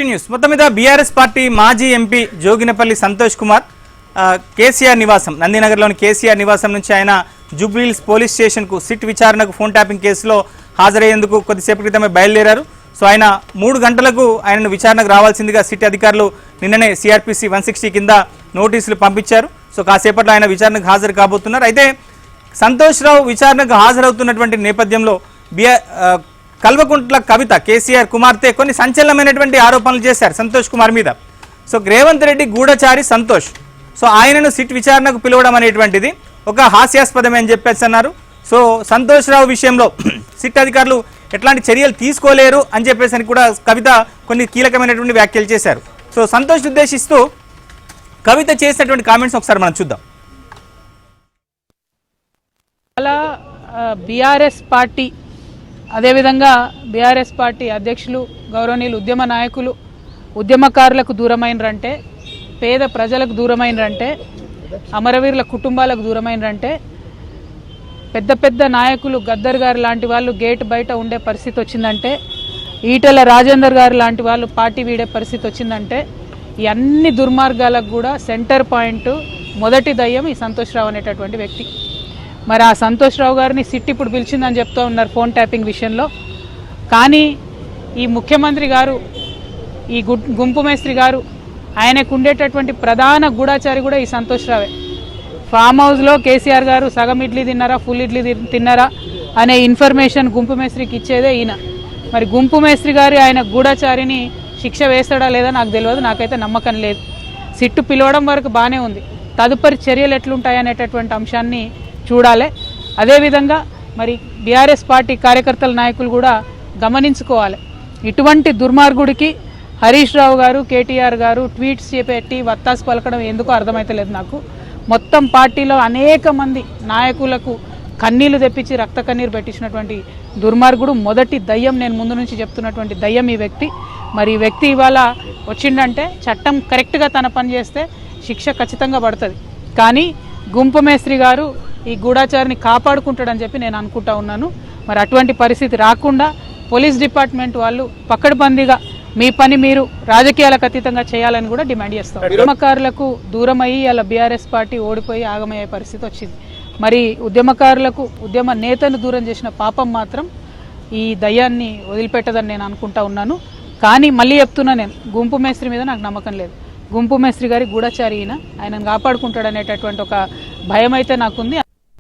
News మొత్తం మీద BRS party మాజీ ఎంపీ జోగినపల్లి సంతోష్ కుమార్ కేసీఆర్ నివాసం నందినగర్లోని కేసీఆర్ నివాసం నుంచి ఆయన జూబ్లీహిల్స్ పోలీస్ స్టేషన్కు సిట్ విచారణకు ఫోన్ ట్యాపింగ్ కేసులో హాజరయ్యేందుకు కొద్దిసేపు క్రితమే బయలుదేరారు. సో ఆయన 3 గంటలకు ఆయనను విచారణకు రావాల్సిందిగా సిట్ అధికారులు నిన్ననే సిఆర్పిసి 160 కింద నోటీసులు పంపించారు. సో కాసేపట్లో ఆయన విచారణకు హాజరు కాబోతున్నారు. అయితే సంతోష్ రావు విచారణకు హాజరవుతున్నటువంటి నేపథ్యంలో కల్వకుంట్ల కవిత కేసీఆర్ కుమార్తె కొన్ని సంచలనమైనటువంటి ఆరోపణలు చేశారు సంతోష్ కుమార్ మీద. సో రేవంత్ రెడ్డి గూఢచారి సంతోష్, సో ఆయనను సిట్ విచారణకు పిలవడం అనేటువంటిది ఒక హాస్యాస్పదమే అని చెప్పేసి అన్నారు. సో సంతోష్ రావు విషయంలో సిట్ అధికారులు ఎట్లాంటి చర్యలు తీసుకోలేరు అని చెప్పేసి అని కూడా కవిత కొన్ని కీలకమైనటువంటి వ్యాఖ్యలు చేశారు. సో సంతోష్ ఉద్దేశిస్తూ కవిత చేసినటువంటి కామెంట్స్ ఒకసారి మనం చూద్దాం. అలా బీఆర్ఎస్ పార్టీ అదేవిధంగా బీఆర్ఎస్ పార్టీ అధ్యక్షులు గౌరవనీయులు ఉద్యమ నాయకులు ఉద్యమకారులకు దూరమైనరంటే, పేద ప్రజలకు దూరమైనరంటే, అమరవీరుల కుటుంబాలకు దూరమైనరంటే, పెద్ద పెద్ద నాయకులు గద్దర్ గారు లాంటి వాళ్ళు గేట్ బయట ఉండే పరిస్థితి వచ్చిందంటే, ఈటెల రాజేందర్ గారు లాంటి వాళ్ళు పార్టీ వీడే పరిస్థితి వచ్చిందంటే, ఈ అన్ని దుర్మార్గాలకు కూడా సెంటర్ పాయింట్ మొదటి దయ్యం ఈ సంతోష్ రావు అనేటటువంటి వ్యక్తి. మరి ఆ సంతోష్ రావు గారిని సిట్ ఇప్పుడు పిలిచిందని చెప్తూ ఉన్నారు ఫోన్ ట్యాపింగ్ విషయంలో. కానీ ఈ ముఖ్యమంత్రి గారు, ఈ గుంపు మేస్త్రి గారు, ఆయనకు ఉండేటటువంటి ప్రధాన గూఢాచారి కూడా ఈ సంతోష్ రావే. ఫామ్ హౌస్లో కేసీఆర్ గారు సగం ఇడ్లీ తిన్నారా, ఫుల్ ఇడ్లీ తిన్నారా అనే ఇన్ఫర్మేషన్ గుంపు మేస్త్రికి ఇచ్చేదే ఈయన. మరి గుంపు మేస్త్రి గారు ఆయన గూఢాచారిని శిక్ష వేస్తాడా లేదా నాకు తెలియదు, నాకైతే నమ్మకం లేదు. సిట్టు పిలవడం వరకు బాగానే ఉంది, తదుపరి చర్యలు ఎట్లుంటాయి అనేటటువంటి అంశాన్ని చూడాలి. అదేవిధంగా మరి బీఆర్ఎస్ పార్టీ కార్యకర్తల నాయకులు కూడా గమనించుకోవాలి. ఇటువంటి దుర్మార్గుడికి హరీష్ రావు గారు, కేటీఆర్ గారు ట్వీట్స్ చేపెట్టి వత్తాసు పలకడం ఎందుకో అర్థమైతలేదు నాకు. మొత్తం పార్టీలో అనేక మంది నాయకులకు కన్నీళ్లు తెప్పించి రక్త కన్నీరు పెట్టించినటువంటి దుర్మార్గుడు, మొదటి దయ్యం, నేను ముందు నుంచి చెప్తున్నటువంటి దయ్యం ఈ వ్యక్తి. మరి ఈ వ్యక్తి ఇవాళ వచ్చిండంటే చట్టం కరెక్ట్గా తన పని చేస్తే శిక్ష ఖచ్చితంగా పడుతుంది. కానీ గుంపు మేస్త్రి గారు ఈ గూఢాచారిని కాపాడుకుంటాడని చెప్పి నేను అనుకుంటా ఉన్నాను. మరి అటువంటి పరిస్థితి రాకుండా పోలీస్ డిపార్ట్మెంట్ వాళ్ళు పకడ్బందీగా మీ పని మీరు రాజకీయాలకు అతీతంగా చేయాలని కూడా డిమాండ్ చేస్తాం. ఉద్యమకారులకు దూరమయ్యి అలా బీఆర్ఎస్ పార్టీ ఓడిపోయి ఆగమయ్యే పరిస్థితి వచ్చింది. మరి ఉద్యమకారులకు ఉద్యమ నేతను దూరం చేసిన పాపం మాత్రం ఈ దయ్యాన్ని వదిలిపెట్టదని నేను అనుకుంటా ఉన్నాను. కానీ మళ్ళీ చెప్తున్నా, నేను గుంపు మేస్త్రి మీద నాకు నమ్మకం లేదు. గుంపు మేస్త్రి గారి గూఢచారి ఆయనను కాపాడుకుంటాడు అనేటటువంటి ఒక భయం అయితే నాకుంది.